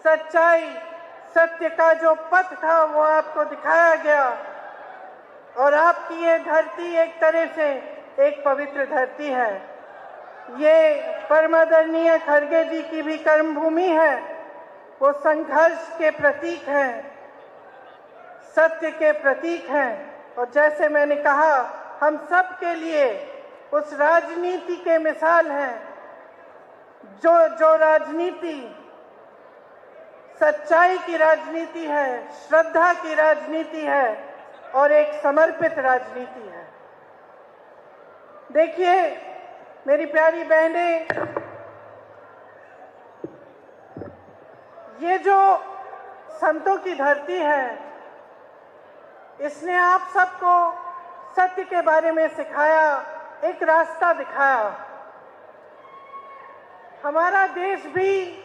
सच्चाई, सत्य का जो पथ था वो आपको दिखाया गया और आपकी ये धरती एक तरह से एक पवित्र धरती है। ये परम आदरणीय खड़गे जी की भी कर्मभूमि है। वो संघर्ष के प्रतीक हैं, सत्य के प्रतीक हैं और जैसे मैंने कहा हम सब के लिए उस राजनीति के मिसाल हैं जो राजनीति सच्चाई की राजनीति है, श्रद्धा की राजनीति है और एक समर्पित राजनीति है। देखिए मेरी प्यारी बहनें, ये जो संतों की धरती है इसने आप सबको सत्य के बारे में सिखाया, एक रास्ता दिखाया। हमारा देश भी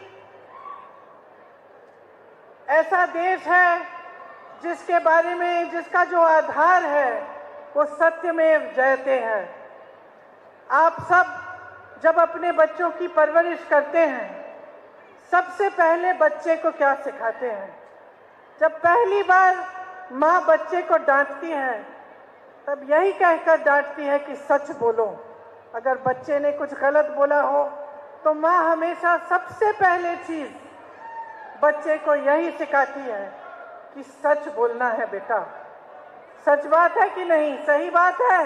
ऐसा देश है जिसके बारे में, जिसका जो आधार है वो सत्यमेव जयते है। आप सब जब अपने बच्चों की परवरिश करते हैं, सबसे पहले बच्चे को क्या सिखाते हैं? जब पहली बार माँ बच्चे को डांटती है तब यही कहकर डांटती है कि सच बोलो। अगर बच्चे ने कुछ गलत बोला हो तो माँ हमेशा सबसे पहले चीज बच्चे को यही सिखाती है कि सच बोलना है बेटा। सच बात है कि नहीं? सही बात है।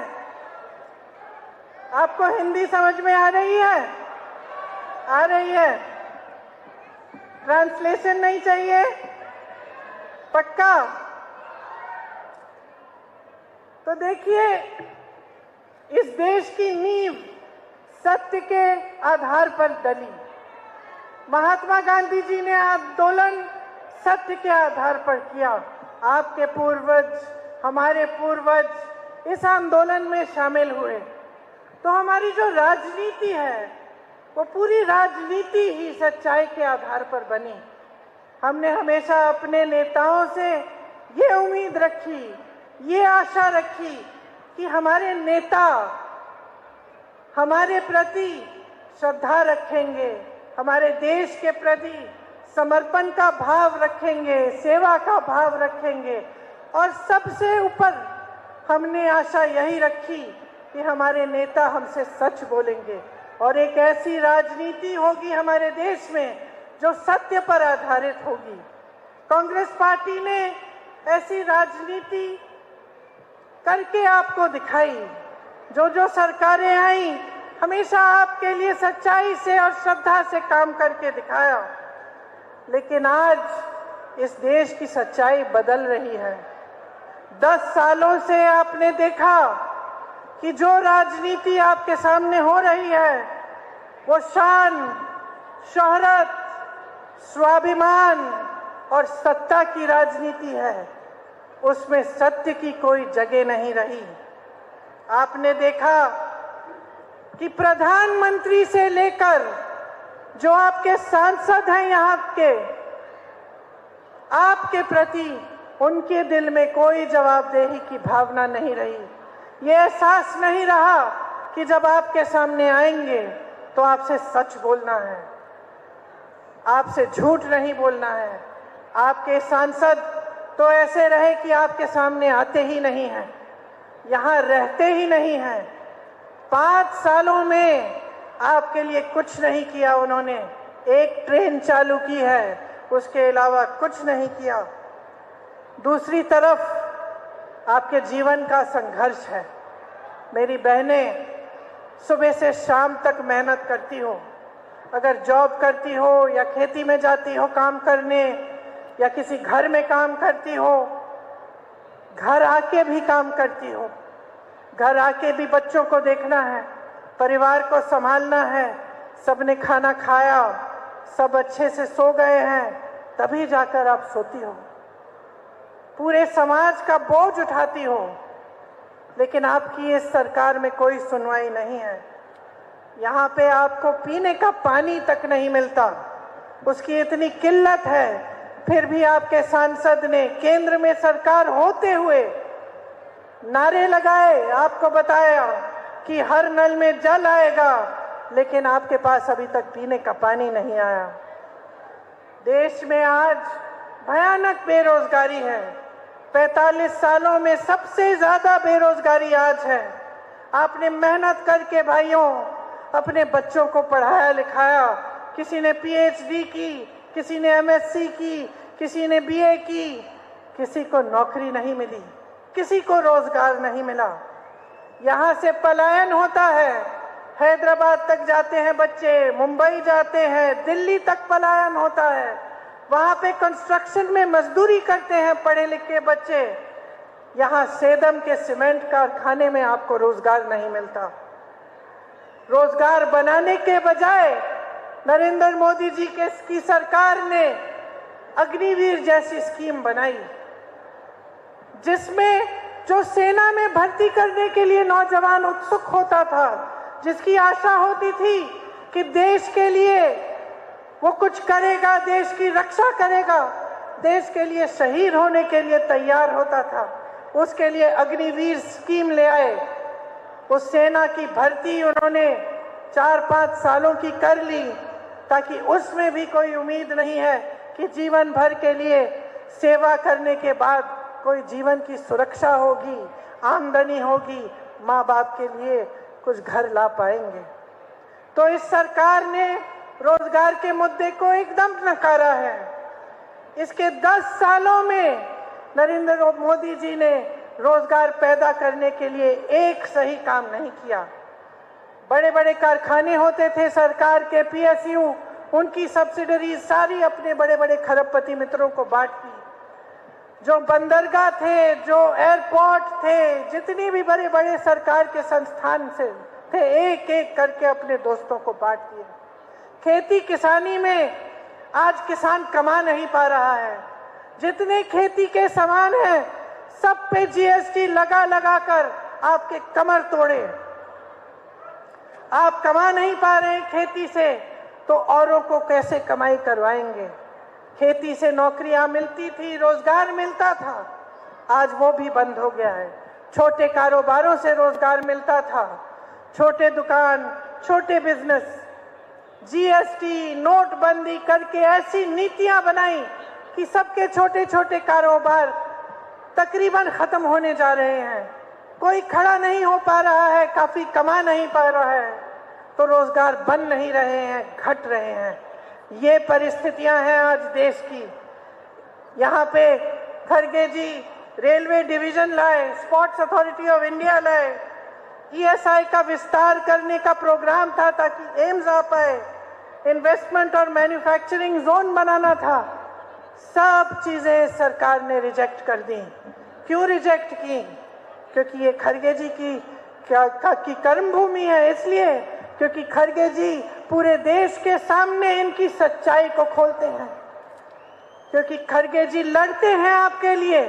आपको हिंदी समझ में आ रही है? आ रही है? ट्रांसलेशन नहीं चाहिए? पक्का? तो देखिए, इस देश की नींव सत्य के आधार पर डली। महात्मा गांधी जी ने आंदोलन सत्य के आधार पर किया। आपके पूर्वज, हमारे पूर्वज इस आंदोलन में शामिल हुए। तो हमारी जो राजनीति है वो पूरी राजनीति ही सच्चाई के आधार पर बनी। हमने हमेशा अपने नेताओं से ये उम्मीद रखी, ये आशा रखी कि हमारे नेता हमारे प्रति श्रद्धा रखेंगे, हमारे देश के प्रति समर्पण का भाव रखेंगे, सेवा का भाव रखेंगे और सबसे ऊपर हमने आशा यही रखी कि हमारे नेता हमसे सच बोलेंगे और एक ऐसी राजनीति होगी हमारे देश में जो सत्य पर आधारित होगी। कांग्रेस पार्टी ने ऐसी राजनीति करके आपको दिखाई। जो सरकारें आई हमेशा आपके लिए सच्चाई से और श्रद्धा से काम करके दिखाया। लेकिन आज इस देश की सच्चाई बदल रही है। 10 सालों से आपने देखा कि जो राजनीति आपके सामने हो रही है वो शान, शोहरत, स्वाभिमान और सत्ता की राजनीति है। उसमें सत्य की कोई जगह नहीं रही। आपने देखा कि प्रधानमंत्री से लेकर जो आपके सांसद हैं यहाँ के, आपके प्रति उनके दिल में कोई जवाबदेही की भावना नहीं रही। ये एहसास नहीं रहा कि जब आपके सामने आएंगे तो आपसे सच बोलना है, आपसे झूठ नहीं बोलना है। आपके सांसद तो ऐसे रहे कि आपके सामने आते ही नहीं हैं, यहाँ रहते ही नहीं हैं। 5 सालों में आपके लिए कुछ नहीं किया उन्होंने। एक ट्रेन चालू की है, उसके अलावा कुछ नहीं किया। दूसरी तरफ आपके जीवन का संघर्ष है। मेरी बहनें सुबह से शाम तक मेहनत करती हो, अगर जॉब करती हो या खेती में जाती हो काम करने या किसी घर में काम करती हो, घर आके भी काम करती हो, घर आके भी बच्चों को देखना है, परिवार को संभालना है। सबने खाना खाया, सब अच्छे से सो गए हैं, तभी जाकर आप सोती हो। पूरे समाज का बोझ उठाती हो, लेकिन आपकी इस सरकार में कोई सुनवाई नहीं है। यहाँ पे आपको पीने का पानी तक नहीं मिलता, उसकी इतनी किल्लत है। फिर भी आपके सांसद ने केंद्र में सरकार होते हुए नारे लगाए, आपको बताया कि हर नल में जल आएगा, लेकिन आपके पास अभी तक पीने का पानी नहीं आया। देश में आज भयानक बेरोजगारी है। 45 सालों में सबसे ज्यादा बेरोजगारी आज है। आपने मेहनत करके भाइयों अपने बच्चों को पढ़ाया लिखाया, किसी ने पीएचडी की, किसी ने एमएससी की, किसी ने बीए की, किसी को नौकरी नहीं मिली, किसी को रोजगार नहीं मिला। यहाँ से पलायन होता है, हैदराबाद तक जाते हैं बच्चे, मुंबई जाते हैं, दिल्ली तक पलायन होता है। वहां पे कंस्ट्रक्शन में मजदूरी करते हैं पढ़े लिखे बच्चे। यहाँ सेदम के सीमेंट कारखाने में आपको रोजगार नहीं मिलता। रोजगार बनाने के बजाय नरेंद्र मोदी जी की सरकार ने अग्निवीर जैसी स्कीम बनाई, जिसमें जो सेना में भर्ती करने के लिए नौजवान उत्सुक होता था, जिसकी आशा होती थी कि देश के लिए वो कुछ करेगा, देश की रक्षा करेगा, देश के लिए शहीद होने के लिए तैयार होता था, उसके लिए अग्निवीर स्कीम ले आए। उस सेना की भर्ती उन्होंने 4-5 सालों की कर ली, ताकि उसमें भी कोई उम्मीद नहीं है कि जीवन भर के लिए सेवा करने के बाद कोई जीवन की सुरक्षा होगी, आमदनी होगी, माँ बाप के लिए कुछ घर ला पाएंगे। तो इस सरकार ने रोजगार के मुद्दे को एकदम नकारा है। इसके 10 सालों में नरेंद्र मोदी जी ने रोजगार पैदा करने के लिए एक सही काम नहीं किया। बड़े बड़े कारखाने होते थे सरकार के, पीएसयू, उनकी सब्सिडरी सारी अपने बड़े बड़े खरबपति मित्रों को बांट दी। जो बंदरगाह थे, जो एयरपोर्ट थे, जितनी भी बड़े बड़े सरकार के संस्थान से थे, एक एक करके अपने दोस्तों को बांट दिए। खेती किसानी में आज किसान कमा नहीं पा रहा है। जितने खेती के सामान हैं सब पे जीएसटी लगा लगा कर आपके कमर तोड़े। आप कमा नहीं पा रहे खेती से, तो औरों को कैसे कमाई करवाएंगे? खेती से नौकरियां मिलती थी, रोजगार मिलता था, आज वो भी बंद हो गया है। छोटे कारोबारों से रोजगार मिलता था, छोटे दुकान, छोटे बिजनेस। जीएसटी, नोटबंदी करके ऐसी नीतियां बनाई कि सबके छोटे छोटे कारोबार तकरीबन खत्म होने जा रहे हैं। कोई खड़ा नहीं हो पा रहा है, काफी कमा नहीं पा रहा है, तो रोजगार बन नहीं रहे हैं, घट रहे हैं। ये परिस्थितियां हैं आज देश की। यहाँ पे खड़गे जी रेलवे डिवीजन लाए, स्पोर्ट्स अथॉरिटी ऑफ इंडिया लाए, ईएसआई का विस्तार करने का प्रोग्राम था ताकि एम्स आ पाए, इन्वेस्टमेंट और मैन्युफैक्चरिंग जोन बनाना था। सब चीजें सरकार ने रिजेक्ट कर दी। क्यों रिजेक्ट की? क्योंकि ये खड़गे जी की कर्म भूमि है, इसलिए क्योंकि खड़गे जी पूरे देश के सामने इनकी सच्चाई को खोलते हैं, क्योंकि खड़गे जी लड़ते हैं आपके लिए।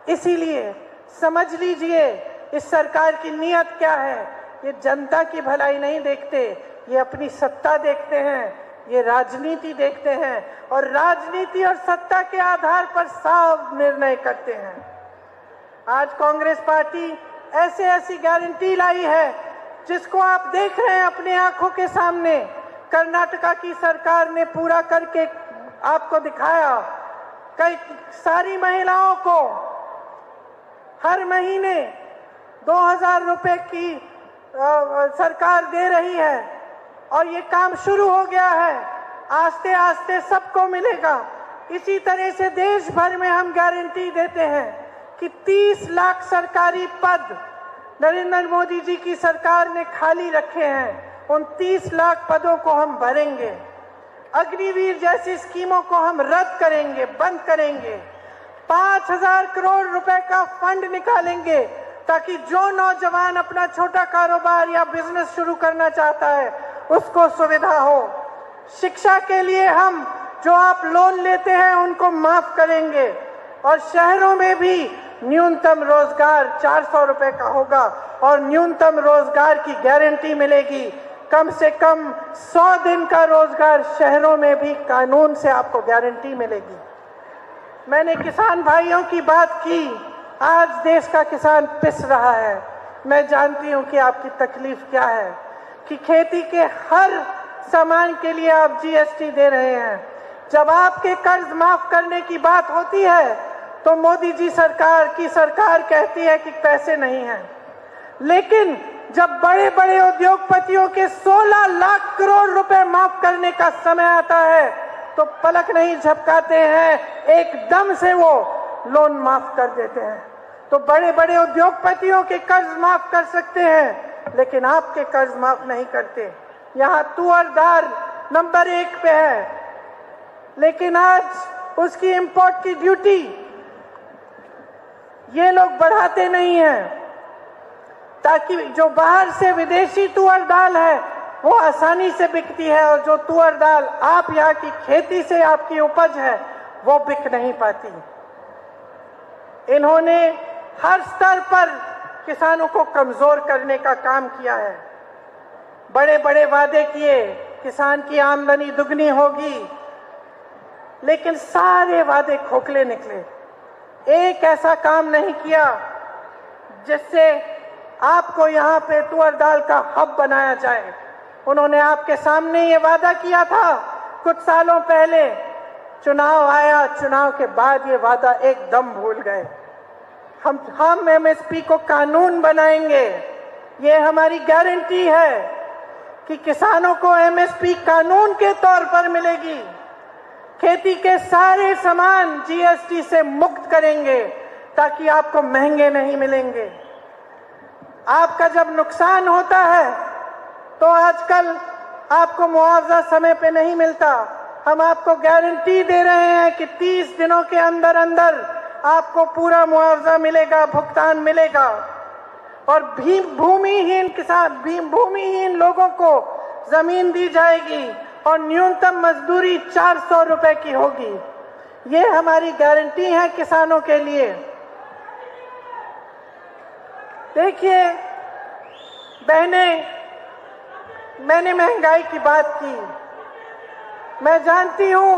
इसीलिए समझ लीजिए इस सरकार की नीयत क्या है। ये जनता की भलाई नहीं देखते, ये अपनी सत्ता देखते हैं, ये राजनीति देखते हैं, और राजनीति और सत्ता के आधार पर साफ निर्णय करते हैं। आज कांग्रेस पार्टी ऐसे ऐसी गारंटी लाई है जिसको आप देख रहे हैं अपने आंखों के सामने। कर्नाटका की सरकार ने पूरा करके आपको दिखाया। कई सारी महिलाओं को हर महीने 2000 रुपए की सरकार दे रही है, और ये काम शुरू हो गया है। आस्ते आस्ते सबको मिलेगा। इसी तरह से देश भर में हम गारंटी देते हैं कि 30 लाख सरकारी पद नरेंद्र मोदी जी की सरकार ने खाली रखे हैं। उन 30 लाख पदों को हम भरेंगे। अग्निवीर जैसी स्कीमों को हम रद्द करेंगे, बंद करेंगे। 5000 करोड़ रुपए का फंड निकालेंगे ताकि जो नौजवान अपना छोटा कारोबार या बिजनेस शुरू करना चाहता है उसको सुविधा हो। शिक्षा के लिए हम जो आप लोन लेते हैं उनको माफ करेंगे, और शहरों में भी न्यूनतम रोजगार 400 रुपए का होगा, और न्यूनतम रोजगार की गारंटी मिलेगी। कम से कम 100 दिन का रोजगार शहरों में भी कानून से आपको गारंटी मिलेगी। मैंने किसान भाइयों की बात की। आज देश का किसान पिस रहा है। मैं जानती हूं कि आपकी तकलीफ क्या है, कि खेती के हर सामान के लिए आप जीएसटी दे रहे हैं। जब आपके कर्ज माफ करने की बात होती है तो मोदी जी सरकार कहती है कि पैसे नहीं हैं। लेकिन जब बड़े बड़े उद्योगपतियों के 16 लाख करोड़ रुपए माफ करने का समय आता है तो पलक नहीं झपकाते हैं, एकदम से वो लोन माफ कर देते हैं। तो बड़े बड़े उद्योगपतियों के कर्ज माफ कर सकते हैं, लेकिन आपके कर्ज माफ नहीं करते। यहाँ तुअर दाल नंबर 1 पे है, लेकिन आज उसकी इंपोर्ट की ड्यूटी ये लोग बढ़ाते नहीं हैं, ताकि जो बाहर से विदेशी तुअर दाल है वो आसानी से बिकती है, और जो तुअर दाल आप यहाँ की खेती से आपकी उपज है वो बिक नहीं पाती। इन्होंने हर स्तर पर किसानों को कमजोर करने का काम किया है। बड़े बड़े वादे किए, किसान की आमदनी दुगनी होगी, लेकिन सारे वादे खोखले निकले। एक ऐसा काम नहीं किया जिससे आपको यहाँ पे तुअर दाल का हब बनाया जाए। उन्होंने आपके सामने ये वादा किया था कुछ सालों पहले, चुनाव आया, चुनाव के बाद ये वादा एकदम भूल गए। हम एमएसपी को कानून बनाएंगे, ये हमारी गारंटी है कि किसानों को एमएसपी कानून के तौर पर मिलेगी। खेती के सारे सामान जीएसटी से मुक्त करेंगे ताकि आपको महंगे नहीं मिलेंगे। आपका जब नुकसान होता है तो आजकल आपको मुआवजा समय पे नहीं मिलता। हम आपको गारंटी दे रहे हैं कि 30 दिनों के अंदर अंदर आपको पूरा मुआवजा मिलेगा, भुगतान मिलेगा। और भूमिहीन लोगों को जमीन दी जाएगी और न्यूनतम मजदूरी 400 रुपए की होगी। ये हमारी गारंटी है किसानों के लिए। देखिए बहने, मैंने महंगाई की बात की। मैं जानती हूं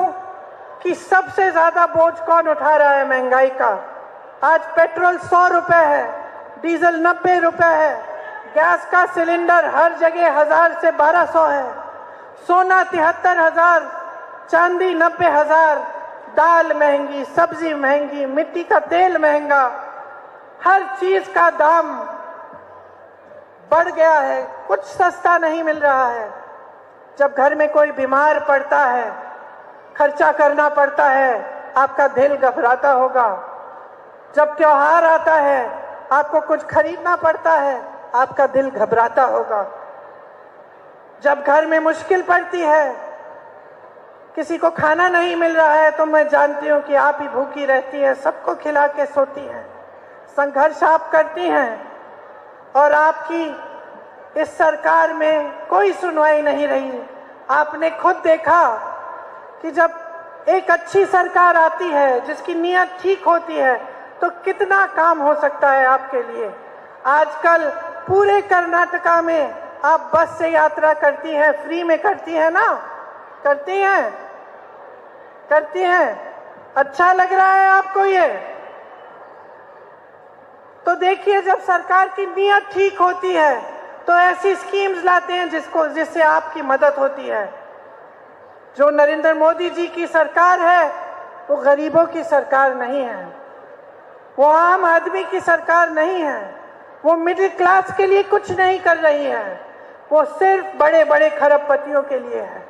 कि सबसे ज्यादा बोझ कौन उठा रहा है महंगाई का। आज पेट्रोल 100 रुपए है, डीजल 90 रुपए है, गैस का सिलेंडर हर जगह 1000 से 1200 है, सोना 73,000, चांदी 90,000, दाल महंगी, सब्जी महंगी, मिट्टी का तेल महंगा, हर चीज का दाम बढ़ गया है, कुछ सस्ता नहीं मिल रहा है। जब घर में कोई बीमार पड़ता है, खर्चा करना पड़ता है, आपका दिल घबराता होगा। जब त्योहार आता है, आपको कुछ खरीदना पड़ता है, आपका दिल घबराता होगा। जब घर में मुश्किल पड़ती है, किसी को खाना नहीं मिल रहा है, तो मैं जानती हूँ कि आप ही भूखी रहती हैं, सबको खिला के सोती हैं, संघर्ष आप करती हैं। और आपकी इस सरकार में कोई सुनवाई नहीं रही। आपने खुद देखा कि जब एक अच्छी सरकार आती है, जिसकी नीयत ठीक होती है, तो कितना काम हो सकता है आपके लिए। आजकल पूरे कर्नाटका में आप बस से यात्रा करती हैं, फ्री में करती हैं ना? करती हैं। अच्छा लग रहा है आपको ये? तो देखिए, जब सरकार की नीयत ठीक होती है तो ऐसी स्कीम्स लाते हैं जिससे आपकी मदद होती है। जो नरेंद्र मोदी जी की सरकार है वो गरीबों की सरकार नहीं है, वो आम आदमी की सरकार नहीं है, वो मिडिल क्लास के लिए कुछ नहीं कर रही है, वो सिर्फ बड़े बड़े खरबपतियों के लिए है।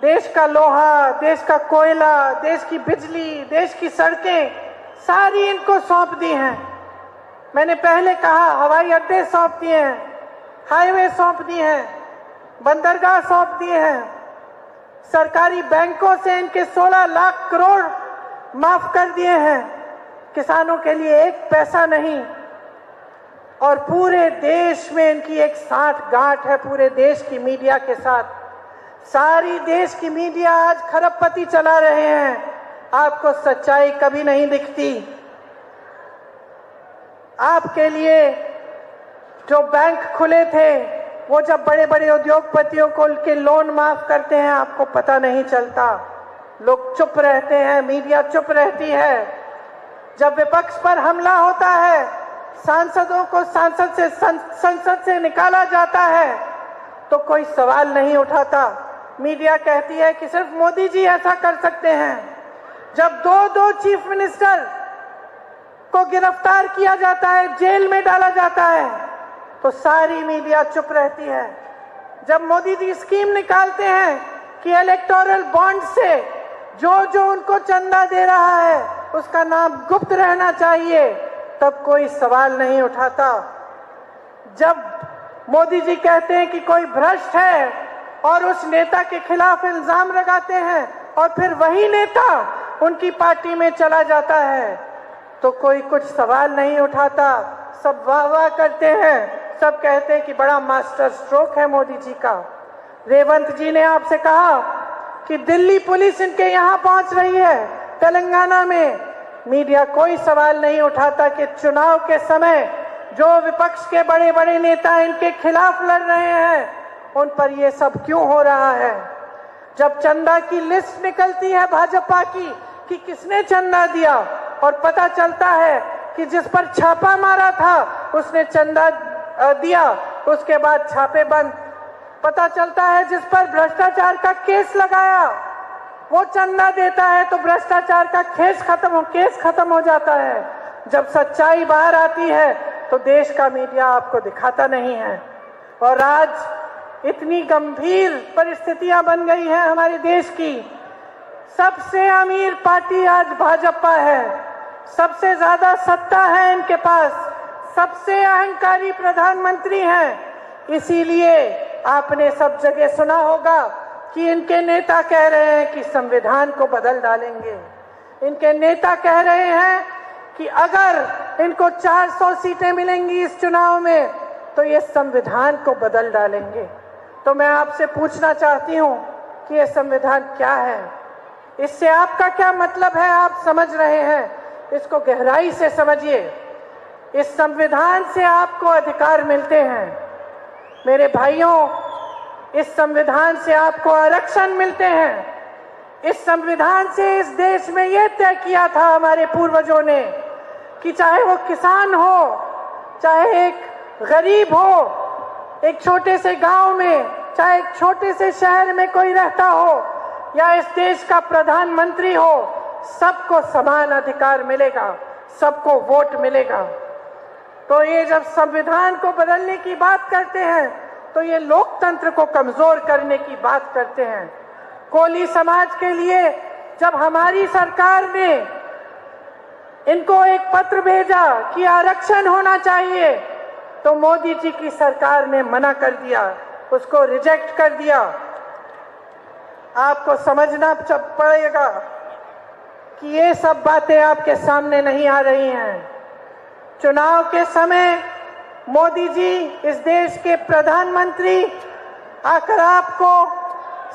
देश का लोहा, देश का कोयला, देश की बिजली, देश की सड़कें सारी इनको सौंप दी हैं। मैंने पहले कहा, हवाई अड्डे सौंप दिए हैं, हाईवे सौंप दिए हैं, बंदरगाह सौंप दिए हैं, सरकारी बैंकों से इनके 16 लाख करोड़ माफ कर दिए हैं। किसानों के लिए एक पैसा नहीं। और पूरे देश में इनकी एक साठगांठ है, पूरे देश की मीडिया के साथ। सारी देश की मीडिया आज खरबपति चला रहे हैं, आपको सच्चाई कभी नहीं दिखती। आपके लिए जो बैंक खुले थे, वो जब बड़े बड़े उद्योगपतियों को के लोन माफ करते हैं, आपको पता नहीं चलता। लोग चुप रहते हैं, मीडिया चुप रहती है। जब विपक्ष पर हमला होता है, सांसदों को संसद से निकाला जाता है, तो कोई सवाल नहीं उठाता। मीडिया कहती है कि सिर्फ मोदी जी ऐसा कर सकते हैं। जब दो चीफ मिनिस्टर को गिरफ्तार किया जाता है, जेल में डाला जाता है, तो सारी मीडिया चुप रहती है। जब मोदी जी स्कीम निकालते हैं कि इलेक्टोरल बॉन्ड से जो उनको चंदा दे रहा है उसका नाम गुप्त रहना चाहिए, तब कोई सवाल नहीं उठाता। जब मोदी जी कहते हैं कि कोई भ्रष्ट है और उस नेता के खिलाफ इल्जाम लगाते हैं और फिर वही नेता उनकी पार्टी में चला जाता है, तो कोई कुछ सवाल नहीं उठाता। सब वाह वाह करते हैं, सब कहते हैं कि बड़ा मास्टर स्ट्रोक है मोदी जी का। रेवंत जी ने आपसे कहा कि दिल्ली पुलिस इनके यहाँ पहुंच रही है, तेलंगाना में। मीडिया कोई सवाल नहीं उठाता कि चुनाव के समय जो विपक्ष के बड़े बड़े नेता इनके खिलाफ लड़ रहे हैं, उन पर ये सब क्यों हो रहा है। जब चंदा की लिस्ट निकलती है भाजपा की कि किसने चंदा दिया, और पता चलता है कि जिस पर छापा मारा था उसने चंदा दिया, उसके बाद छापे बंद। पता चलता है जिस पर भ्रष्टाचार का केस लगाया वो चंदा देता है, तो भ्रष्टाचार का केस खत्म हो जाता है। जब सच्चाई बाहर आती है तो देश का मीडिया आपको दिखाता नहीं है। और आज इतनी गंभीर परिस्थितियां बन गई हैं हमारे देश की। सबसे अमीर पार्टी आज भाजपा है, सबसे ज्यादा सत्ता है इनके पास, सबसे अहंकारी प्रधानमंत्री हैं। इसीलिए आपने सब जगह सुना होगा कि इनके नेता कह रहे हैं कि संविधान को बदल डालेंगे। इनके नेता कह रहे हैं कि अगर इनको 400 सीटें मिलेंगी इस चुनाव में तो ये संविधान को बदल डालेंगे। तो मैं आपसे पूछना चाहती हूं कि ये संविधान क्या है, इससे आपका क्या मतलब है, आप समझ रहे हैं, इसको गहराई से समझिए। इस संविधान से आपको अधिकार मिलते हैं मेरे भाइयों, इस संविधान से आपको आरक्षण मिलते हैं। इस संविधान से इस देश में यह तय किया था हमारे पूर्वजों ने कि चाहे वो किसान हो, चाहे एक गरीब हो, एक छोटे से गांव में, चाहे एक छोटे से शहर में कोई रहता हो, या इस देश का प्रधानमंत्री हो, सबको समान अधिकार मिलेगा, सबको वोट मिलेगा। तो ये जब संविधान को बदलने की बात करते हैं तो ये लोकतंत्र को कमजोर करने की बात करते हैं। कोली समाज के लिए जब हमारी सरकार ने इनको एक पत्र भेजा कि आरक्षण होना चाहिए, तो मोदी जी की सरकार ने मना कर दिया, उसको रिजेक्ट कर दिया। आपको समझना पड़ेगा कि ये सब बातें आपके सामने नहीं आ रही हैं। चुनाव के समय मोदी जी इस देश के प्रधानमंत्री आकर आपको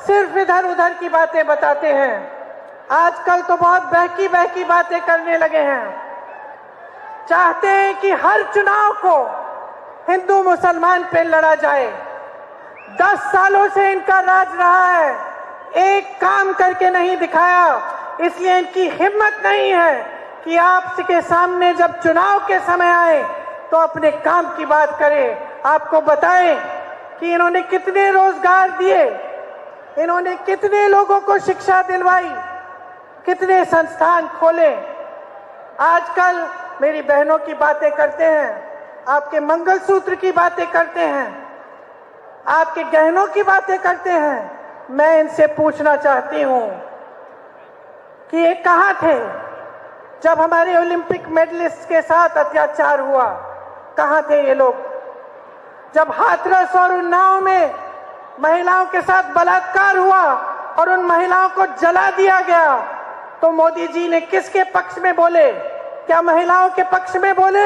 सिर्फ इधर उधर की बातें बताते हैं। आजकल तो बहुत बहकी बातें करने लगे हैं। चाहते हैं कि हर चुनाव को हिंदू मुसलमान पे लड़ा जाए। 10 सालों से इनका राज रहा है, एक काम करके नहीं दिखाया, इसलिए इनकी हिम्मत नहीं है कि आपके सामने जब चुनाव के समय आए तो अपने काम की बात करें, आपको बताएं कि इन्होंने कितने रोजगार दिए, इन्होंने कितने लोगों को शिक्षा दिलवाई, कितने संस्थान खोले। आजकल मेरी बहनों की बातें करते हैं, आपके मंगलसूत्र की बातें करते हैं, आपके गहनों की बातें करते हैं। मैं इनसे पूछना चाहती हूं कि ये कहां थे जब हमारे ओलंपिक मेडलिस्ट के साथ अत्याचार हुआ? कहां थे ये लोग? जब हाथरस और उन्नाव में महिलाओं के साथ बलात्कार हुआ और उन महिलाओं को जला दिया गया, तो मोदी जी ने किसके पक्ष में बोले? क्या महिलाओं के पक्ष में बोले?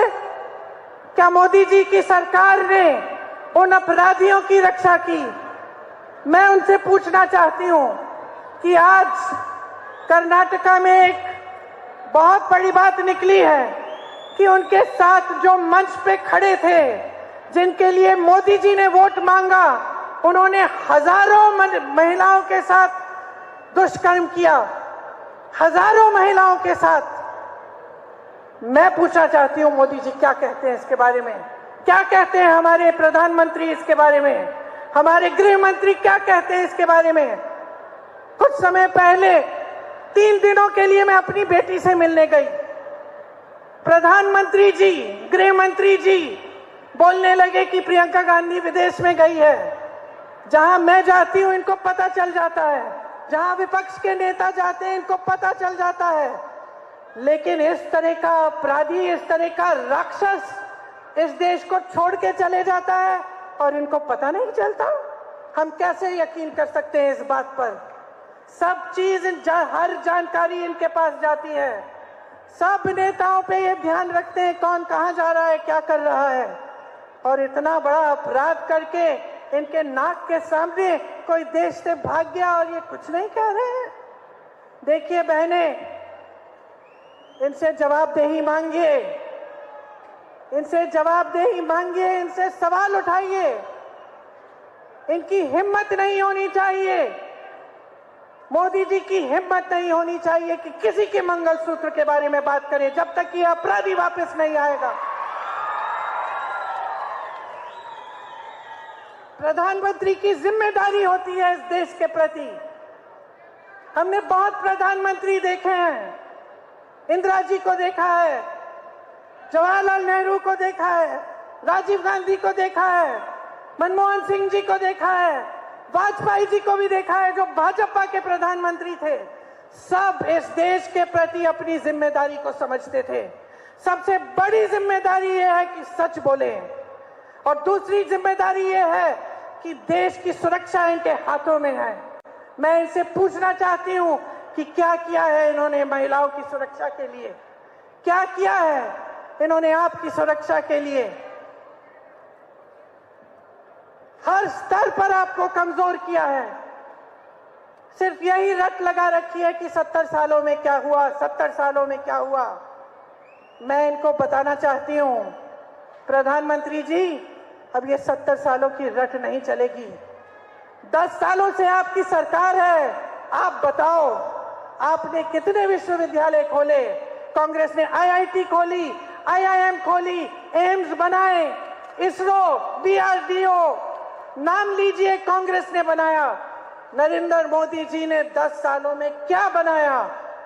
क्या मोदी जी की सरकार ने उन अपराधियों की रक्षा की? मैं उनसे पूछना चाहती हूं कि आज कर्नाटका में एक बहुत बड़ी बात निकली है कि उनके साथ जो मंच पे खड़े थे, जिनके लिए मोदी जी ने वोट मांगा, उन्होंने हजारों महिलाओं के साथ दुष्कर्म किया, हजारों महिलाओं के साथ। मैं पूछना चाहती हूं मोदी जी क्या कहते हैं इसके बारे में? क्या कहते हैं हमारे प्रधानमंत्री इसके बारे में? हमारे गृह मंत्री क्या कहते हैं इसके बारे में? कुछ समय पहले 3 दिनों के लिए मैं अपनी बेटी से मिलने गई। प्रधानमंत्री जी, गृह मंत्री जी बोलने लगे कि प्रियंका गांधी विदेश में गई है। जहां मैं जाती हूं इनको पता चल जाता है, जहां विपक्ष के नेता जाते हैं इनको पता चल जाता है। लेकिन इस तरह का अपराधी, इस तरह का राक्षस इस देश को छोड़ के चले जाता है और इनको पता नहीं चलता। हम कैसे यकीन कर सकते हैं इस बात पर? सब चीज, हर जानकारी इनके पास जाती है। सब नेताओं पे ये ध्यान रखते हैं कौन कहां जा रहा है, क्या कर रहा है। और इतना बड़ा अपराध करके इनके नाक के सामने कोई देश से भाग गया और ये कुछ नहीं कह रहे हैं। देखिए बहने, इनसे जवाबदेही मांगिए, इनसे जवाबदेही मांगिए, इनसे सवाल उठाइए। इनकी हिम्मत नहीं होनी चाहिए, मोदी जी की हिम्मत नहीं होनी चाहिए कि किसी के मंगलसूत्र के बारे में बात करें जब तक ये अपराधी वापस नहीं आएगा। प्रधानमंत्री की जिम्मेदारी होती है इस देश के प्रति। हमने बहुत प्रधानमंत्री देखे हैं, इंदिरा जी को देखा है, जवाहरलाल नेहरू को देखा है, राजीव गांधी को देखा है, मनमोहन सिंह जी को देखा है, वाजपेयी जी को भी देखा है जो भाजपा के प्रधानमंत्री थे। सब इस देश के प्रति अपनी जिम्मेदारी को समझते थे। सबसे बड़ी जिम्मेदारी यह है कि सच बोले और दूसरी जिम्मेदारी यह है कि देश की सुरक्षा इनके हाथों में है। मैं इनसे पूछना चाहती हूं कि क्या किया है इन्होंने महिलाओं की सुरक्षा के लिए, क्या किया है इन्होंने आपकी सुरक्षा के लिए? हर स्तर पर आपको कमजोर किया है। सिर्फ यही रट लगा रखी है कि 70 सालों में क्या हुआ, 70 सालों में क्या हुआ। मैं इनको बताना चाहती हूं प्रधानमंत्री जी, अब ये 70 सालों की रट नहीं चलेगी। 10 सालों से आपकी सरकार है। आप बताओ, आपने कितने विश्वविद्यालय खोले? कांग्रेस ने आईआईटी खोली, आईआईएम खोली, एम्स बनाए, इसरो, डीआरडीओ, नाम लीजिए, कांग्रेस ने बनाया। नरेंद्र मोदी जी ने 10 सालों में क्या बनाया?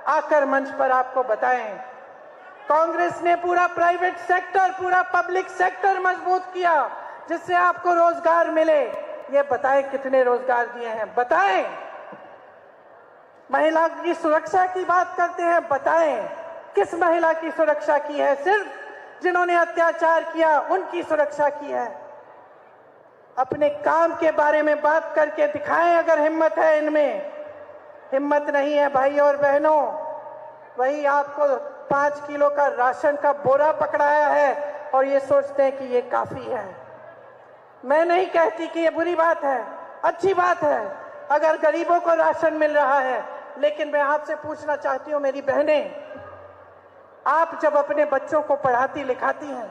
आकर मंच पर आपको बताएं। कांग्रेस ने पूरा प्राइवेट सेक्टर, पूरा पब्लिक सेक्टर मजबूत किया जिससे आपको रोजगार मिले। ये बताएं कितने रोजगार दिए हैं, बताएं। महिला की सुरक्षा की बात करते हैं, बताएं किस महिला की सुरक्षा की है? सिर्फ जिन्होंने अत्याचार किया उनकी सुरक्षा की है। अपने काम के बारे में बात करके दिखाएं अगर हिम्मत है इनमें। हिम्मत नहीं है भाई और बहनों, वही आपको 5 किलो का राशन का बोरा पकड़ाया है और ये सोचते हैं कि ये काफी है। मैं नहीं कहती कि ये बुरी बात है, अच्छी बात है अगर गरीबों को राशन मिल रहा है। लेकिन मैं आपसे पूछना चाहती हूँ मेरी बहनें, आप जब अपने बच्चों को पढ़ाती लिखाती हैं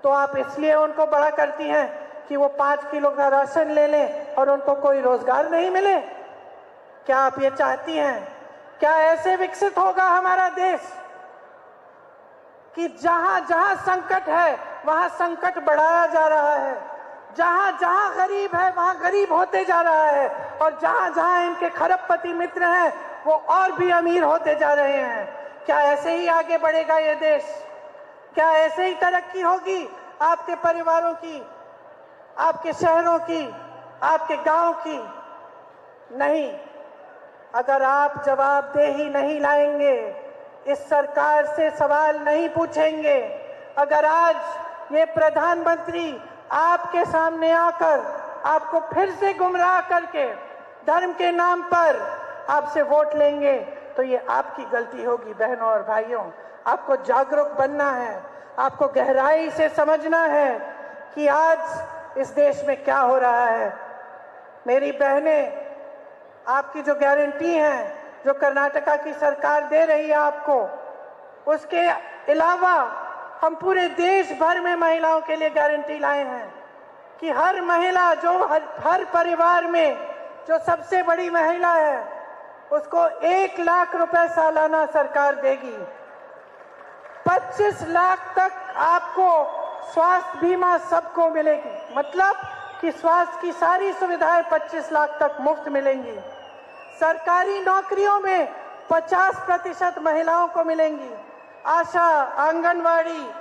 तो आप इसलिए उनको बड़ा करती हैं कि वो 5 किलो का राशन ले लें और उनको कोई रोजगार नहीं मिले? क्या आप ये चाहती हैं? क्या ऐसे विकसित होगा हमारा देश कि जहां जहां संकट है वहां संकट बढ़ाया जा रहा है, जहां जहां गरीब है वहां गरीब होते जा रहा है, और जहां जहां इनके खरबपति मित्र हैं वो और भी अमीर होते जा रहे हैं? क्या ऐसे ही आगे बढ़ेगा ये देश? क्या ऐसे ही तरक्की होगी आपके परिवारों की, आपके शहरों की, आपके गांव की? नहीं। अगर आप जवाबदेही नहीं लाएंगे, इस सरकार से सवाल नहीं पूछेंगे, अगर आज ये प्रधानमंत्री आपके सामने आकर आपको फिर से गुमराह करके धर्म के नाम पर आपसे वोट लेंगे तो ये आपकी गलती होगी। बहनों और भाइयों, आपको जागरूक बनना है, आपको गहराई से समझना है कि आज इस देश में क्या हो रहा है। मेरी बहनें, आपकी जो गारंटी है जो कर्नाटका की सरकार दे रही है आपको, उसके अलावा हम पूरे देश भर में महिलाओं के लिए गारंटी लाए हैं कि हर महिला, जो हर परिवार में जो सबसे बड़ी महिला है उसको 1 लाख रुपए सालाना सरकार देगी। 25 लाख तक आपको स्वास्थ्य बीमा सबको मिलेगी। मतलब कि स्वास्थ्य की सारी सुविधाएं 25 लाख तक मुफ्त मिलेंगी। सरकारी नौकरियों में 50% महिलाओं को मिलेंगी। आशा, आंगनवाड़ी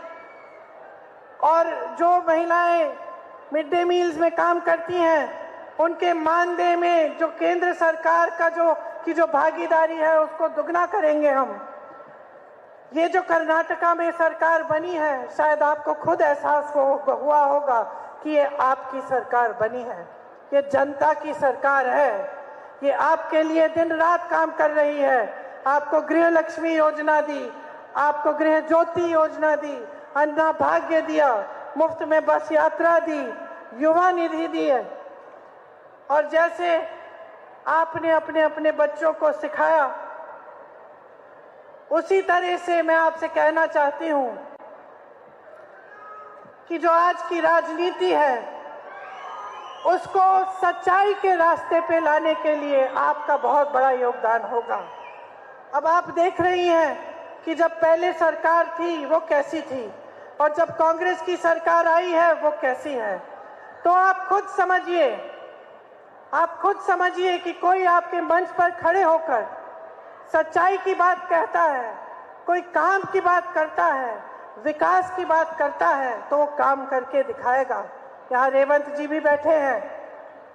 और जो महिलाएं मिड डे मील्स में काम करती हैं, उनके मानदेय में जो केंद्र सरकार का जो भागीदारी है उसको दुगना करेंगे हम। ये जो कर्नाटका में सरकार बनी है, शायद आपको खुद एहसास हुआ होगा कि ये आपकी सरकार बनी है, ये जनता की सरकार है, ये आपके लिए दिन रात काम कर रही है। आपको गृह लक्ष्मी योजना दी, आपको गृह ज्योति योजना दी, अन्ना भाग्य दिया, मुफ्त में बस यात्रा दी, युवा निधि दी है। और जैसे आपने अपने अपने बच्चों को सिखाया, उसी तरह से मैं आपसे कहना चाहती हूं कि जो आज की राजनीति है उसको सच्चाई के रास्ते पे लाने के लिए आपका बहुत बड़ा योगदान होगा। अब आप देख रही हैं कि जब पहले सरकार थी वो कैसी थी और जब कांग्रेस की सरकार आई है वो कैसी है। तो आप खुद समझिए कि कोई आपके मंच पर खड़े होकर सच्चाई की बात कहता है, कोई काम की बात करता है, विकास की बात करता है, तो वो काम करके दिखाएगा। यहाँ रेवंत जी भी बैठे हैं।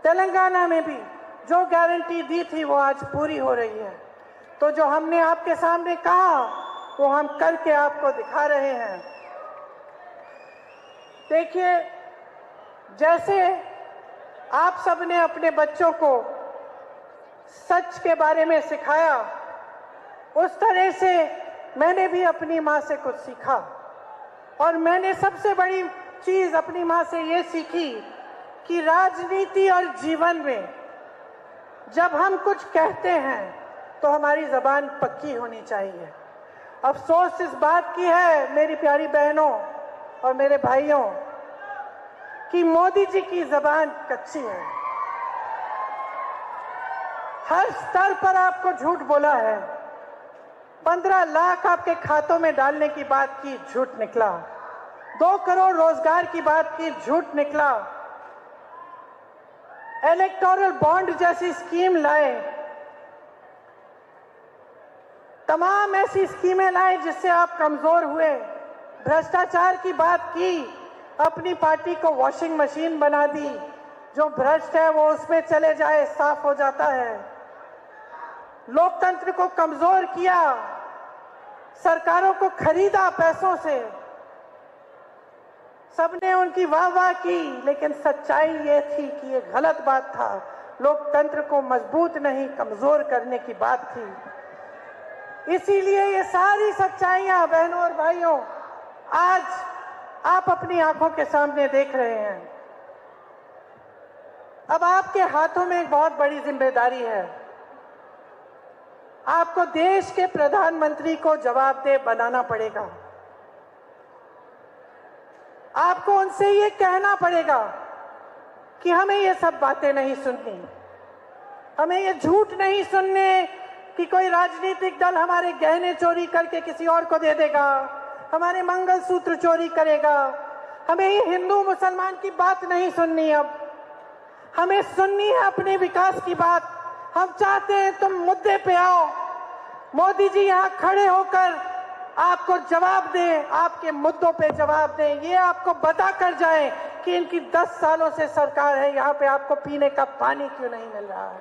तेलंगाना में भी जो गारंटी दी थी वो आज पूरी हो रही है। तो जो हमने आपके सामने कहा वो हम करके आपको दिखा रहे हैं। देखिए, जैसे आप सबने अपने बच्चों को सच के बारे में सिखाया, उस तरह से मैंने भी अपनी माँ से कुछ सीखा। और मैंने सबसे बड़ी चीज अपनी माँ से ये सीखी कि राजनीति और जीवन में जब हम कुछ कहते हैं तो हमारी जबान पक्की होनी चाहिए। अफसोस इस बात की है मेरी प्यारी बहनों और मेरे भाइयों कि मोदी जी की जबान कच्ची है। हर स्तर पर आपको झूठ बोला है। 15 लाख आपके खातों में डालने की बात की, झूठ निकला। 2 करोड़ रोजगार की बात की, झूठ निकला। इलेक्टोरल बॉन्ड जैसी स्कीम लाए, तमाम ऐसी स्कीमें लाए जिससे आप कमजोर हुए। भ्रष्टाचार की बात की, अपनी पार्टी को वॉशिंग मशीन बना दी। जो भ्रष्ट है वो उसमें चले जाए, साफ हो जाता है। लोकतंत्र को कमजोर किया, सरकारों को खरीदा पैसों से। सबने उनकी वाह की, लेकिन सच्चाई ये थी कि ये गलत बात था। लोकतंत्र को मजबूत नहीं, कमजोर करने की बात थी। इसीलिए ये सारी सच्चाइयां बहनों और भाइयों आज आप अपनी आंखों के सामने देख रहे हैं। अब आपके हाथों में एक बहुत बड़ी जिम्मेदारी है। आपको देश के प्रधानमंत्री को जवाबदेह बनाना पड़ेगा। आपको उनसे ये कहना पड़ेगा कि हमें ये सब बातें नहीं सुननी, हमें ये झूठ नहीं सुनने कि कोई राजनीतिक दल हमारे गहने चोरी करके किसी और को दे देगा, हमारे मंगलसूत्र चोरी करेगा। हमें ये हिंदू मुसलमान की बात नहीं सुननी। अब हमें सुननी है अपने विकास की बात। हम चाहते हैं तुम मुद्दे पे आओ, मोदी जी यहाँ खड़े होकर आपको जवाब दें, आपके मुद्दों पे जवाब दें। ये आपको बता कर जाए कि इनकी 10 सालों से सरकार है, यहाँ पे आपको पीने का पानी क्यों नहीं मिल रहा है।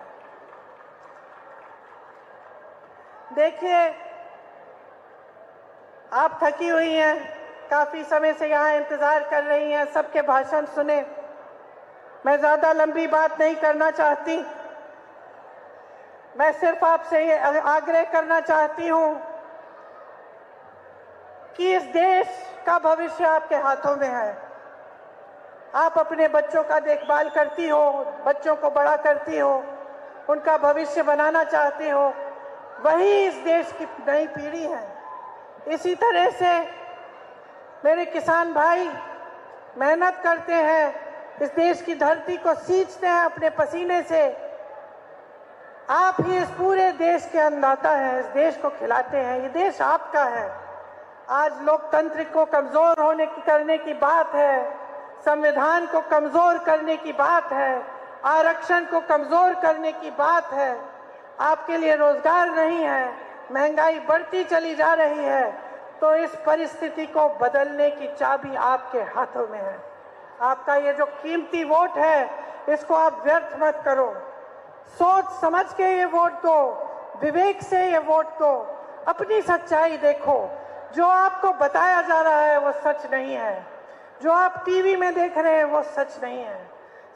देखिए, आप थकी हुई हैं, काफी समय से यहाँ इंतजार कर रही हैं, सबके भाषण सुने। मैं ज्यादा लंबी बात नहीं करना चाहती। मैं सिर्फ आपसे ये आग्रह करना चाहती हूं कि इस देश का भविष्य आपके हाथों में है। आप अपने बच्चों का देखभाल करती हो, बच्चों को बड़ा करती हो, उनका भविष्य बनाना चाहती हो। वही इस देश की नई पीढ़ी है। इसी तरह से मेरे किसान भाई मेहनत करते हैं, इस देश की धरती को सींचते हैं अपने पसीने से। आप ही इस पूरे देश के अन्नदाता हैं, इस देश को खिलाते हैं। ये देश आपका है। आज लोकतंत्र को कमजोर करने की बात है, संविधान को कमजोर करने की बात है, आरक्षण को कमजोर करने की बात है, आपके लिए रोजगार नहीं है, महंगाई बढ़ती चली जा रही है, तो इस परिस्थिति को बदलने की चाबी आपके हाथों में है। आपका ये जो कीमती वोट है, इसको आप व्यर्थ मत करो। सोच समझ के ये वोट दो, विवेक से ये वोट दो, अपनी सच्चाई देखो। जो आपको बताया जा रहा है वो सच नहीं है, जो आप टीवी में देख रहे हैं वो सच नहीं है।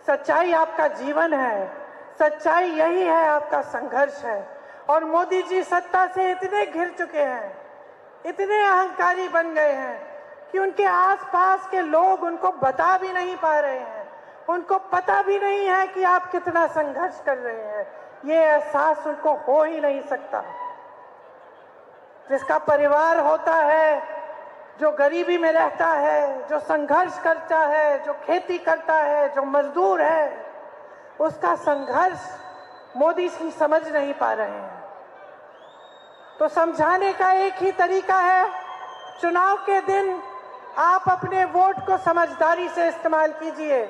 सच्चाई आपका जीवन है, सच्चाई यही है, आपका संघर्ष है। और मोदी जी सत्ता से इतने घिर चुके हैं, इतने अहंकारी बन गए हैं कि उनके आसपास के लोग उनको बता भी नहीं पा रहे हैं, उनको पता भी नहीं है कि आप कितना संघर्ष कर रहे हैं। ये एहसास उनको हो ही नहीं सकता। जिसका परिवार होता है, जो गरीबी में रहता है, जो संघर्ष करता है, जो खेती करता है, जो मजदूर है, उसका संघर्ष मोदी जी समझ नहीं पा रहे हैं। तो समझाने का एक ही तरीका है, चुनाव के दिन आप अपने वोट को समझदारी से इस्तेमाल कीजिए,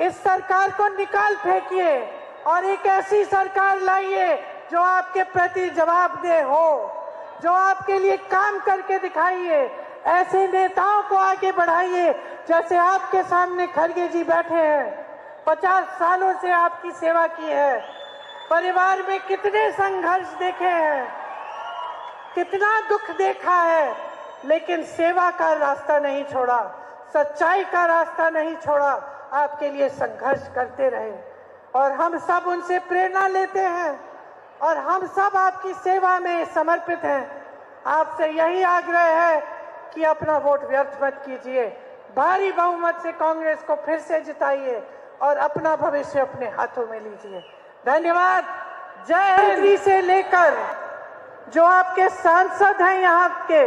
इस सरकार को निकाल फेंकिए और एक ऐसी सरकार लाइए जो आपके प्रति जवाबदेह हो, जो आपके लिए काम करके दिखाइए। ऐसे नेताओं को आगे बढ़ाइए, जैसे आपके सामने खड़गे जी बैठे हैं, 50 सालों से आपकी सेवा की है, परिवार में कितने संघर्ष देखे हैं, कितना दुख देखा है, लेकिन सेवा का रास्ता नहीं छोड़ा, सच्चाई का रास्ता नहीं छोड़ा, आपके लिए संघर्ष करते रहे। और हम सब उनसे प्रेरणा लेते हैं और हम सब आपकी सेवा में समर्पित हैं। आपसे यही आग्रह है कि अपना वोट व्यर्थ मत कीजिए, भारी बहुमत से कांग्रेस को फिर से जिताइए और अपना भविष्य अपने हाथों में लीजिए। धन्यवाद। जय हिंद से लेकर जो आपके सांसद हैं यहाँ के,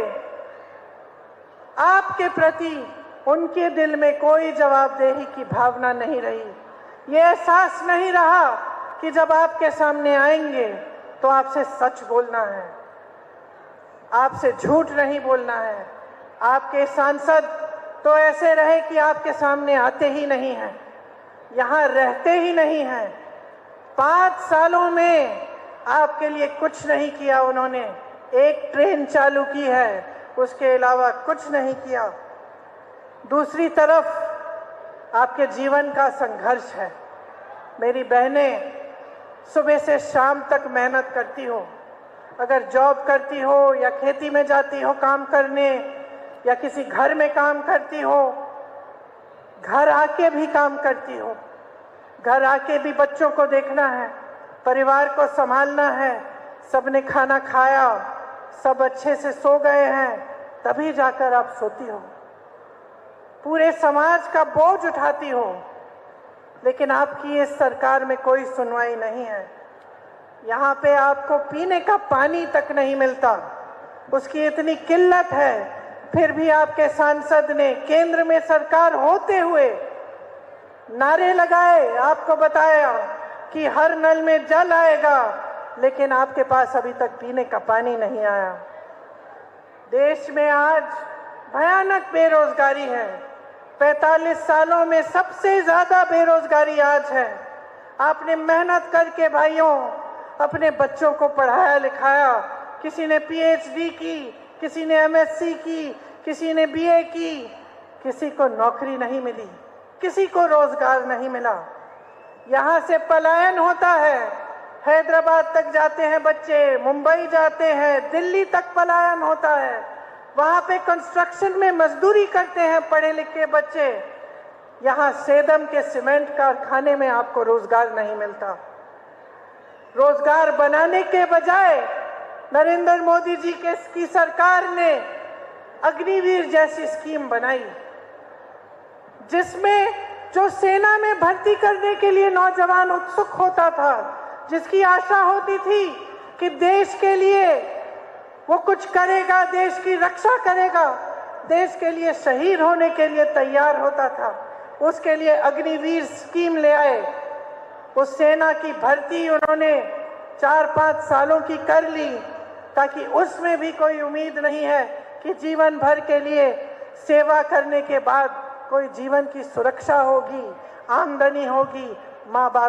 आपके प्रति उनके दिल में कोई जवाबदेही की भावना नहीं रही। ये एहसास नहीं रहा कि जब आपके सामने आएंगे तो आपसे सच बोलना है, आपसे झूठ नहीं बोलना है। आपके सांसद तो ऐसे रहे कि आपके सामने आते ही नहीं हैं, यहाँ रहते ही नहीं हैं। 5 सालों में आपके लिए कुछ नहीं किया उन्होंने, एक ट्रेन चालू की है, उसके अलावा कुछ नहीं किया। दूसरी तरफ आपके जीवन का संघर्ष है। मेरी बहनें सुबह से शाम तक मेहनत करती हो, अगर जॉब करती हो या खेती में जाती हो काम करने या किसी घर में काम करती हो, घर आके भी काम करती हो, घर आके भी बच्चों को देखना है, परिवार को संभालना है। सबने खाना खाया, सब अच्छे से सो गए हैं, तभी जाकर आप सोती हो। पूरे समाज का बोझ उठाती हो, लेकिन आपकी इस सरकार में कोई सुनवाई नहीं है। यहाँ पे आपको पीने का पानी तक नहीं मिलता, उसकी इतनी किल्लत है, फिर भी आपके सांसद ने केंद्र में सरकार होते हुए नारे लगाए, आपको बताया कि हर नल में जल आएगा, लेकिन आपके पास अभी तक पीने का पानी नहीं आया। देश में आज भयानक बेरोजगारी है, 45 सालों में सबसे ज्यादा बेरोजगारी आज है। आपने मेहनत करके भाइयों अपने बच्चों को पढ़ाया लिखाया, किसी ने पीएचडी की, किसी ने एमएससी की, किसी ने बीए की, किसी को नौकरी नहीं मिली, किसी को रोजगार नहीं मिला। यहाँ से पलायन होता है, हैदराबाद तक जाते हैं बच्चे, मुंबई जाते हैं, दिल्ली तक पलायन होता है, वहां पे कंस्ट्रक्शन में मजदूरी करते हैं पढ़े लिखे बच्चे। यहाँ सेदम के सीमेंट कारखाने में आपको रोजगार नहीं मिलता। रोजगार बनाने के बजाय नरेंद्र मोदी जी की सरकार ने अग्निवीर जैसी स्कीम बनाई, जिसमें जो सेना में भर्ती करने के लिए नौजवान उत्सुक होता था, जिसकी आशा होती थी कि देश के लिए वो कुछ करेगा, देश की रक्षा करेगा, देश के लिए शहीद होने के लिए तैयार होता था, उसके लिए अग्निवीर स्कीम ले आए। उस सेना की भर्ती उन्होंने 4-5 सालों की कर ली, ताकि उसमें भी कोई उम्मीद नहीं है कि जीवन भर के लिए सेवा करने के बाद कोई जीवन की सुरक्षा होगी, आमदनी होगी, माँ बाप